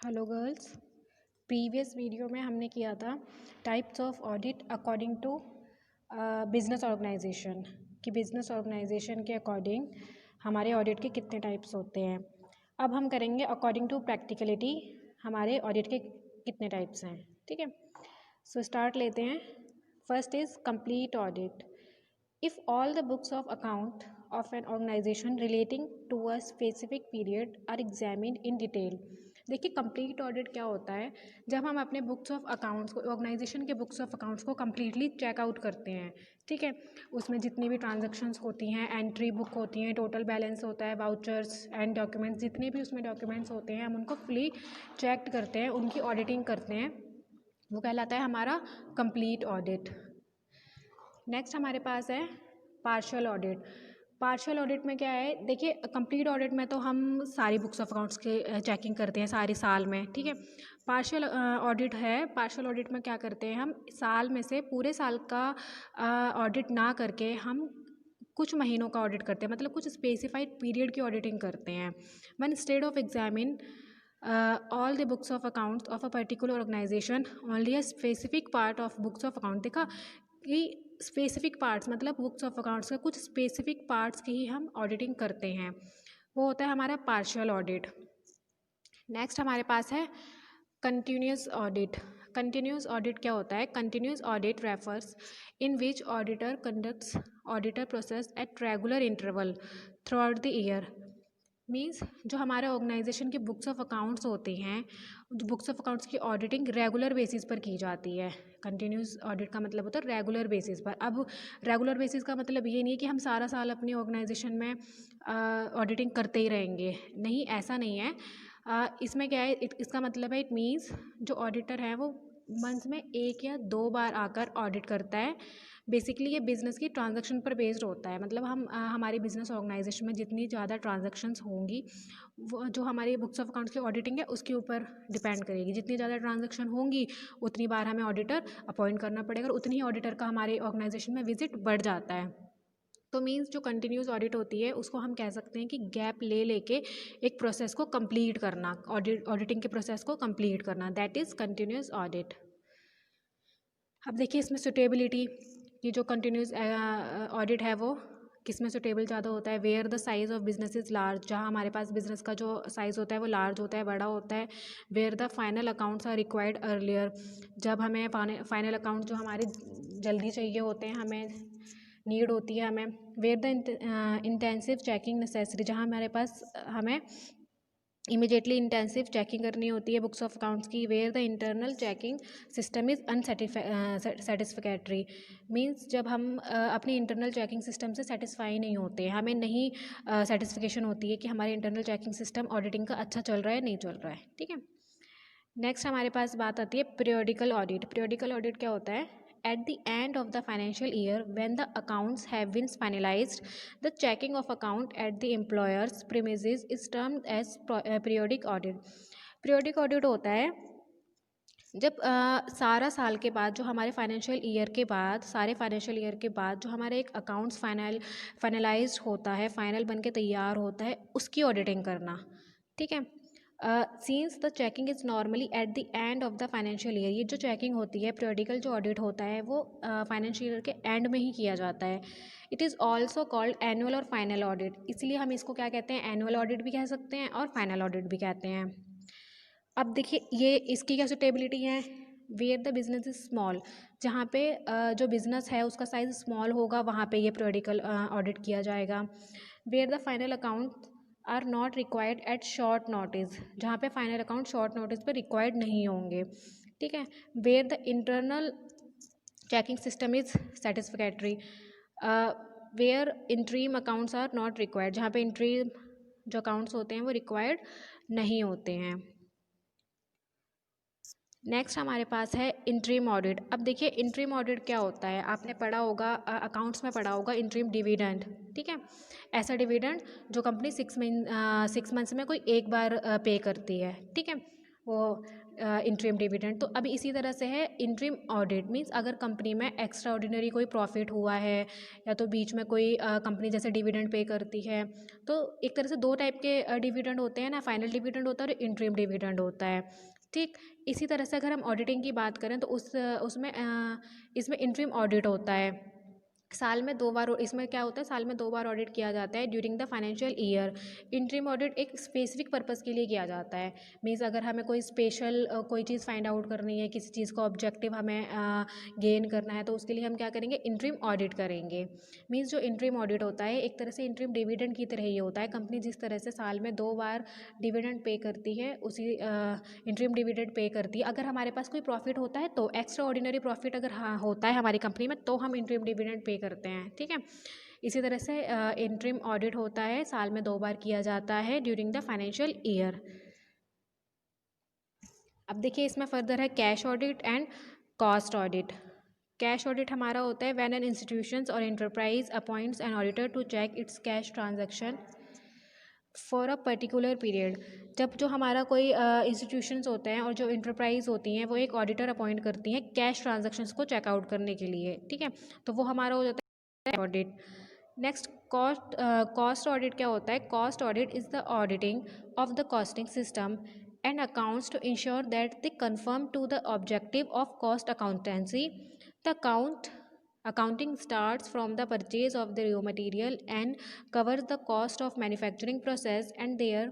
Hello girls. Previous video में हमने किया था types of audit according to business organisation कि बिजनेस ऑर्गेनाइजेशन के अकॉर्डिंग हमारे ऑडिट के कितने टाइप्स होते हैं। अब हम करेंगे अकॉर्डिंग टू प्रैक्टिकलिटी हमारे ऑडिट के कितने टाइप्स हैं। ठीक है, सो स्टार्ट लेते हैं। First is complete audit. If all the books of account of an organization relating to a specific period are examined in detail। देखिए कंप्लीट ऑडिट क्या होता है, जब हम अपने बुक्स ऑफ अकाउंट्स को, ऑर्गेनाइजेशन के बुक्स ऑफ अकाउंट्स को कम्प्लीटली चेकआउट करते हैं। ठीक है, उसमें जितनी भी ट्रांजैक्शंस होती हैं, एंट्री बुक होती हैं, टोटल बैलेंस होता है, वाउचर्स एंड डॉक्यूमेंट्स, जितने भी उसमें डॉक्यूमेंट्स होते हैं हम उनको फुली चेक करते हैं, उनकी ऑडिटिंग करते हैं, वो कहलाता है हमारा कंप्लीट ऑडिट। नेक्स्ट हमारे पास है पार्शियल ऑडिट। पार्शियल ऑडिट में क्या है, देखिए कंप्लीट ऑडिट में तो हम सारी बुक्स ऑफ अकाउंट्स के चेकिंग करते हैं सारे साल में। ठीक है, पार्शियल ऑडिट है, पार्शियल ऑडिट में क्या करते हैं, हम साल में से पूरे साल का ऑडिट ना करके हम कुछ महीनों का ऑडिट करते हैं, मतलब कुछ स्पेसिफाइड पीरियड की ऑडिटिंग करते हैं। One instead of examine all the books of accounts of a particular organisation only a specific part of books of account. देखा कि स्पेसिफिक पार्ट्स मतलब बुक्स ऑफ अकाउंट्स का कुछ स्पेसिफिक पार्ट्स की ही हम ऑडिटिंग करते हैं, वो होता है हमारा पार्शियल ऑडिट। नेक्स्ट हमारे पास है कंटिन्यूस ऑडिट। कंटिन्यूस ऑडिट क्या होता है, continuous audit refers in which auditor conducts auditor process at regular interval through out the year. Means जो हमारे ऑर्गेनाइजेशन की बुक्स ऑफ अकाउंट्स होती हैं, बुक्स ऑफ अकाउंट्स की ऑडिटिंग रेगुलर बेसिस पर की जाती है। कंटिन्यूस ऑडिट का मतलब होता है रेगुलर बेसिस पर। अब रेगुलर बेसिस का मतलब ये नहीं है कि हम सारा साल अपनी ऑर्गेनाइजेशन में ऑडिटिंग करते ही रहेंगे, नहीं, ऐसा नहीं है। इसमें क्या है, इसका मतलब है, इट मीन्स जो ऑडिटर है वो मंथ में 1 या 2 बार आकर ऑडिट करता है। बेसिकली ये बिज़नेस की ट्रांजैक्शन पर बेस्ड होता है, मतलब हम हमारी बिज़नेस ऑर्गेनाइजेशन में जितनी ज़्यादा ट्रांजैक्शंस होंगी, वो जो हमारी बुक्स ऑफ अकाउंट्स की ऑडिटिंग है उसके ऊपर डिपेंड करेगी। जितनी ज़्यादा ट्रांजैक्शन होंगी उतनी बार हमें ऑडिटर अपॉइंट करना पड़ेगा और उतनी ही ऑडिटर का हमारे ऑर्गेनाइजेशन में विजिट बढ़ जाता है। तो मीन्स जो कंटिन्यूस ऑडिट होती है उसको हम कह सकते हैं कि गैप ले लेके एक प्रोसेस को कंप्लीट करना, ऑडिटिंग के प्रोसेस को कंप्लीट करना, दैट इज़ कंटिन्यूस ऑडिट। अब देखिए इसमें सुटेबिलिटी की जो कंटिन्यूस ऑडिट है वो किस में सुटेबल ज़्यादा होता है, where the size of business is large, जहाँ हमारे पास बिजनेस का जो साइज़ होता है वो लार्ज होता है, बड़ा होता है। Where the final accounts are required earlier, जब हमें फाइनल अकाउंट जो हमारे जल्दी चाहिए होते हैं, हमें नीड होती है हमें। Where the intensive checking necessary, जहाँ हमारे पास हमें इमीडिएटली इंटेंसिव चेकिंग करनी होती है बुक्स ऑफ अकाउंट्स की। Where the internal checking system is unsatisfactory, means जब हम अपनी इंटरनल चेकिंग सिस्टम से सेटिस्फाई नहीं होते, हमें नहीं सेटिस्फिकेशन होती है कि हमारे इंटरनल चेकिंग सिस्टम ऑडिटिंग का अच्छा चल रहा है नहीं चल रहा है। ठीक है, नेक्स्ट हमारे पास बात आती है पीरियोडिकल ऑडिट। पीरियोडिकल ऑडिट क्या होता है, at the end of the financial year when the accounts have been finalized, the checking of account at the employer's premises is termed as periodic audit। periodic audit होता है जब सारा साल के बाद, जो हमारे फाइनेंशियल ईयर के बाद, सारे फाइनेंशियल ईयर के बाद जो हमारे एक अकाउंट्स फाइनलाइज्ड होता है, फाइनल बन के तैयार होता है, उसकी ऑडिटिंग करना। ठीक है, scenes the checking is normally at the end of the financial year. ये जो चेकिंग होती है, पीरियोडिकल जो ऑडिट होता है वो फाइनेंशियल ईयर के एंड में ही किया जाता है। It is also called annual और फाइनल ऑडिट, इसलिए हम इसको क्या कहते हैं, एनुअल ऑडिट भी कह सकते हैं और फाइनल ऑडिट भी कहते हैं। अब देखिए ये इसकी क्या सुटेबिलिटी है, where the business is small, जहाँ पे जो बिज़नेस है उसका साइज़ स्मॉल होगा वहाँ पे ये पीरियोडिकल ऑडिट किया जाएगा। Where the final account are not required at short notice, जहाँ पे फाइनल अकाउंट शॉर्ट नोटिस पे रिक्वायर्ड नहीं होंगे। ठीक है, where the internal checking system is satisfactory, where interim accounts are not required, जहाँ पे इंट्रीम जो अकाउंट्स होते हैं वो रिक्वायर्ड नहीं होते हैं। नेक्स्ट हमारे पास है इंट्रीम ऑडिट। अब देखिए इंट्रीम ऑडिट क्या होता है, आपने पढ़ा होगा, अकाउंट्स में पढ़ा होगा इंट्रीम डिविडेंड। ठीक है, ऐसा डिविडेंड जो कंपनी 6 मंथ्स में कोई एक बार पे करती है। ठीक है, वो इंटरिम डिविडेंड। तो अभी इसी तरह से है इंटरिम ऑडिट, मीन्स अगर कंपनी में एक्स्ट्रा ऑर्डिनरी कोई प्रॉफिट हुआ है या तो बीच में कोई कंपनी जैसे डिविडेंड पे करती है, तो एक तरह से दो टाइप के डिविडेंड होते हैं ना, फाइनल डिविडेंड होता है और इंटरिम डिविडेंड होता है। ठीक, इसी तरह से अगर हम ऑडिटिंग की बात करें तो उसमें इसमें इंटरिम ऑडिट होता है साल में 2 बार। इसमें क्या होता है, साल में 2 बार ऑडिट किया जाता है during the financial year. Interim audit एक स्पेसिफिक पर्पस के लिए किया जाता है, मीन्स अगर हमें कोई स्पेशल कोई चीज़ फाइंड आउट करनी है, किसी चीज़ का ऑब्जेक्टिव हमें गेन करना है, तो उसके लिए हम क्या करेंगे, इंटरिम ऑडिट करेंगे। मीन्स जो इंटरिम ऑडिट होता है एक तरह से इंटरिम डिविडेंड की तरह ही होता है। कंपनी जिस तरह से साल में 2 बार डिविडेंड पे करती है, उसी इंटरिम डिविडेंड पे करती है। अगर हमारे पास कोई प्रॉफिट होता है तो एक्स्ट्रा ऑर्डिनरी प्रॉफिट अगर हाँ होता है हमारी कंपनी में, तो हम इंटरिम डिविडेंड पे करते हैं। ठीक है, इसी तरह से इंटरिम ऑडिट होता है, साल में 2 बार किया जाता है ड्यूरिंग द फाइनेंशियल ईयर। अब देखिए इसमें फर्दर है cash audit and cost audit. Cash audit हमारा होता है व्हेन एन इंस्टीट्यूशंस और enterprise appoints an auditor to check its cash transaction for a particular period. जब जो हमारा कोई इंस्टीट्यूशंस होते हैं और जो इंटरप्राइज होती हैं वो एक ऑडिटर अपॉइंट करती हैं कैश ट्रांजैक्शंस को चेकआउट करने के लिए। ठीक है, तो वो हमारा हो जाता है ऑडिट। नेक्स्ट कॉस्ट ऑडिट क्या होता है, cost audit is the auditing of the costing system and accounts to ensure that they confirm to the objective of cost accountancy. The accounting starts from the purchase of the raw material and covers the cost of manufacturing process and their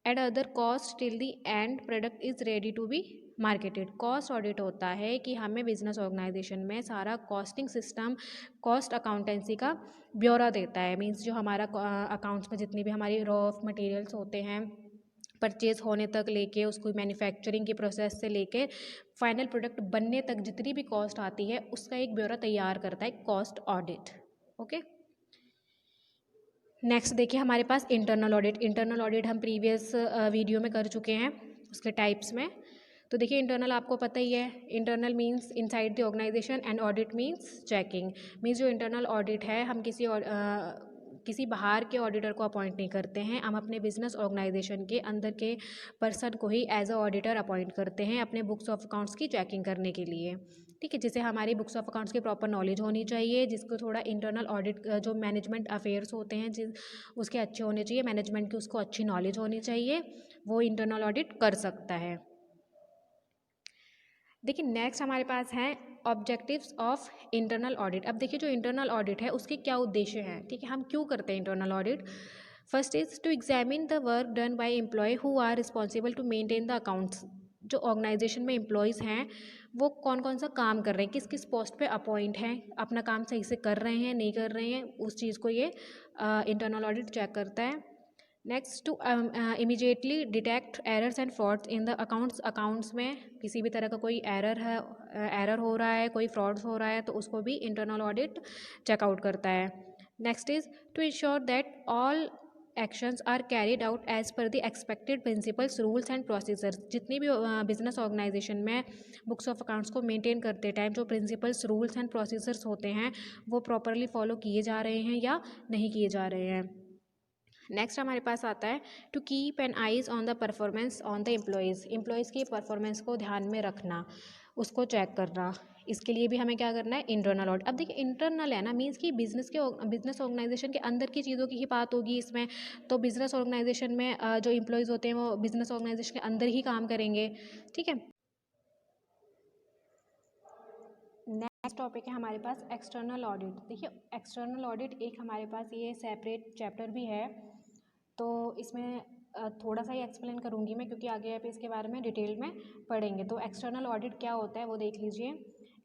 and other costs till the end product is ready to be marketed. Cost audit होता है कि हमें business organisation में सारा costing system, cost accountancy का ब्यौरा देता है। मीन्स जो हमारा अकाउंट्स में जितनी भी हमारी रॉ मटेरियल्स होते हैं, परचेज होने तक लेके उसको मैन्युफैक्चरिंग की प्रोसेस से लेके फाइनल प्रोडक्ट बनने तक जितनी भी कॉस्ट आती है उसका एक ब्यौरा तैयार करता है कॉस्ट ऑडिट। ओके, नेक्स्ट देखिए हमारे पास इंटरनल ऑडिट। इंटरनल ऑडिट हम प्रीवियस वीडियो में कर चुके हैं उसके टाइप्स में। तो देखिए इंटरनल आपको पता ही है, internal means inside the organisation and audit means checking. Means जो इंटरनल ऑडिट है हम किसी बाहर के ऑडिटर को अपॉइंट नहीं करते हैं, हम अपने बिजनेस ऑर्गेनाइजेशन के अंदर के पर्सन को ही एज अ ऑडिटर अपॉइंट करते हैं अपने बुक्स ऑफ अकाउंट्स की चेकिंग करने के लिए। ठीक है, जिसे हमारी बुक्स ऑफ अकाउंट्स की प्रॉपर नॉलेज होनी चाहिए, जिसको थोड़ा इंटरनल ऑडिट जो मैनेजमेंट अफेयर्स होते हैं उसके अच्छे होने चाहिए, मैनेजमेंट की उसको अच्छी नॉलेज होनी चाहिए, वो इंटरनल ऑडिट कर सकता है। देखिए नेक्स्ट हमारे पास है ऑब्जेक्टिव्स ऑफ इंटरनल ऑडिट। अब देखिए जो इंटरनल ऑडिट है उसके क्या उद्देश्य हैं, ठीक है, हम क्यों करते हैं internal audit. First is to examine the work done by employ who are responsible to maintain the accounts. जो ऑर्गेनाइजेशन में एम्प्लॉयज़ हैं वो कौन कौन सा काम कर रहे हैं, किस किस पोस्ट पे अपॉइंट हैं, अपना काम सही से कर रहे हैं नहीं कर रहे हैं, उस चीज़ को ये इंटरनल ऑडिट चेक करता है। Next to immediately detect errors and frauds in the accounts में किसी भी तरह का कोई एरर हो रहा है, कोई फ्रॉड्स हो रहा है तो उसको भी इंटरनल ऑडिट चेकआउट करता है। Next is to ensure that all actions are carried out as per the expected principles rules and procedures. जितनी भी बिजनेस ऑर्गेनाइजेशन में बुक्स ऑफ अकाउंट्स को मेंटेन करते टाइम जो प्रिंसिपल्स रूल्स एंड प्रोसीजर्स होते हैं वो प्रॉपरली फॉलो किए जा रहे हैं या नहीं किए जा रहे हैं। नेक्स्ट हमारे पास आता है to keep an eyes on the performance on the employees की परफॉर्मेंस को ध्यान में रखना, उसको चेक करना। इसके लिए भी हमें क्या करना है, इंटरनल ऑडिट। अब देखिए इंटरनल है ना, मीन्स कि बिजनेस ऑर्गेनाइजेशन के अंदर की चीज़ों की ही बात होगी इसमें। तो बिजनेस ऑर्गेनाइजेशन में जो एम्प्लॉयज़ होते हैं वो बिजनेस ऑर्गेनाइजेशन के अंदर ही काम करेंगे। ठीक है, नेक्स्ट टॉपिक है हमारे पास एक्सटर्नल ऑडिट। देखिए एक्सटर्नल ऑडिट एक हमारे पास ये सेपरेट चैप्टर भी है, तो इसमें थोड़ा सा ही एक्सप्लेन करूँगी मैं क्योंकि आगे आप इसके बारे में डिटेल में पढ़ेंगे। तो एक्सटर्नल ऑडिट क्या होता है वो देख लीजिए।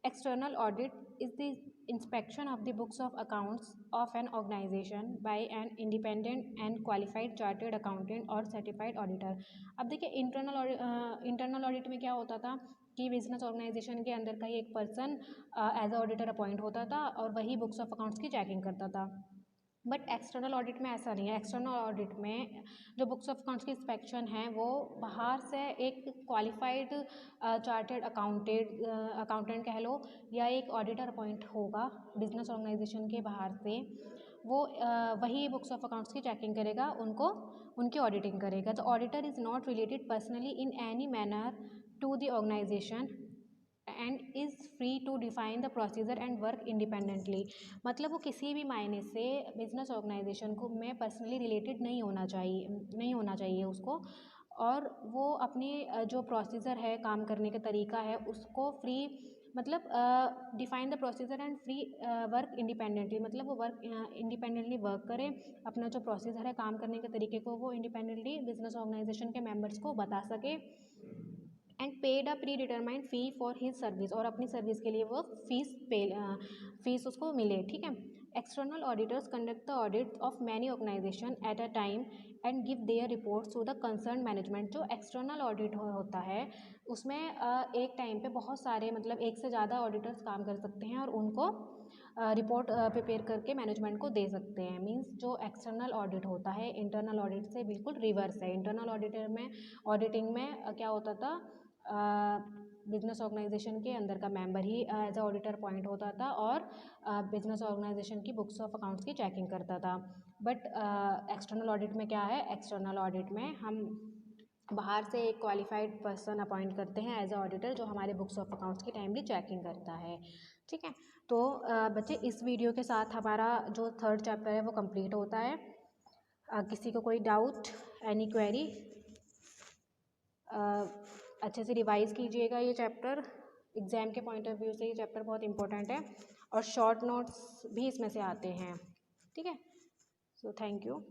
External audit is the inspection of the books of accounts of an organisation by an independent and qualified chartered accountant और सर्टिफाइड ऑडिटर। अब देखिए इंटरनल ऑडिट में क्या होता था कि बिजनेस ऑर्गेनाइजेशन के अंदर का ही एक person as a auditor appoint होता था और वही बुक्स ऑफ अकाउंट्स की चेकिंग करता था। बट एक्सटर्नल ऑडिट में ऐसा नहीं है। एक्सटर्नल ऑडिट में जो बुक्स ऑफ अकाउंट्स की इंस्पेक्शन है वो बाहर से एक क्वालिफाइड चार्टर्ड अकाउंटेंट कह लो या एक ऑडिटर अपॉइंट होगा बिजनेस ऑर्गेनाइजेशन के बाहर से, वो वही बुक्स ऑफ अकाउंट्स की चेकिंग करेगा, उनकी ऑडिटिंग करेगा। The auditor is not related personally in any manner to the organisation and is free to define the procedure and work independently. मतलब वो किसी भी मायने से बिजनेस ऑर्गेनाइजेशन को में पर्सनली रिलेटेड नहीं होना चाहिए उसको, और वो अपनी जो प्रोसीजर है, काम करने का तरीका है, उसको फ्री मतलब define the procedure and free work independently. मतलब वो वर्क इंडिपेंडेंटली वर्क करे, अपना जो प्रोसीजर है काम करने के तरीके को वो इंडिपेंडेंटली बिजनेस ऑर्गेनाइजेशन के मेंबर्स को बता सके। And paid a pre determined fee for his service, और अपनी सर्विस के लिए वो फीस उसको मिले, ठीक है। External auditors conduct the audit of many organisation at a time and give their reports to the concern management. जो एक्सटर्नल ऑडिट होता है उसमें एक टाइम पे बहुत सारे मतलब एक से ज़्यादा ऑडिटर्स काम कर सकते हैं और उनको रिपोर्ट प्रिपेयर करके मैनेजमेंट को दे सकते हैं। मींस जो एक्सटर्नल ऑडिट होता है इंटरनल ऑडिट से बिल्कुल रिवर्स है। इंटरनल ऑडिटिंग में क्या होता था, बिजनेस ऑर्गेनाइजेशन के अंदर का मेंबर ही एज अ ऑडिटर अपॉइंट होता था और बिजनेस ऑर्गेनाइजेशन की बुक्स ऑफ अकाउंट्स की चेकिंग करता था। बट एक्सटर्नल ऑडिट में क्या है, एक्सटर्नल ऑडिट में हम बाहर से एक क्वालिफाइड पर्सन अपॉइंट करते हैं एज अ ऑडिटर, जो हमारे बुक्स ऑफ अकाउंट्स की टाइमली चेकिंग करता है, ठीक है। तो बच्चे इस वीडियो के साथ हमारा जो 3rd चैप्टर है वो कंप्लीट होता है। किसी को कोई डाउट, एनी क्वेरी, अच्छे से रिवाइज़ कीजिएगा ये चैप्टर। एग्ज़ाम के पॉइंट ऑफ व्यू से ये चैप्टर बहुत इंपॉर्टेंट है और शॉर्ट नोट्स भी इसमें से आते हैं, ठीक है। So thank you.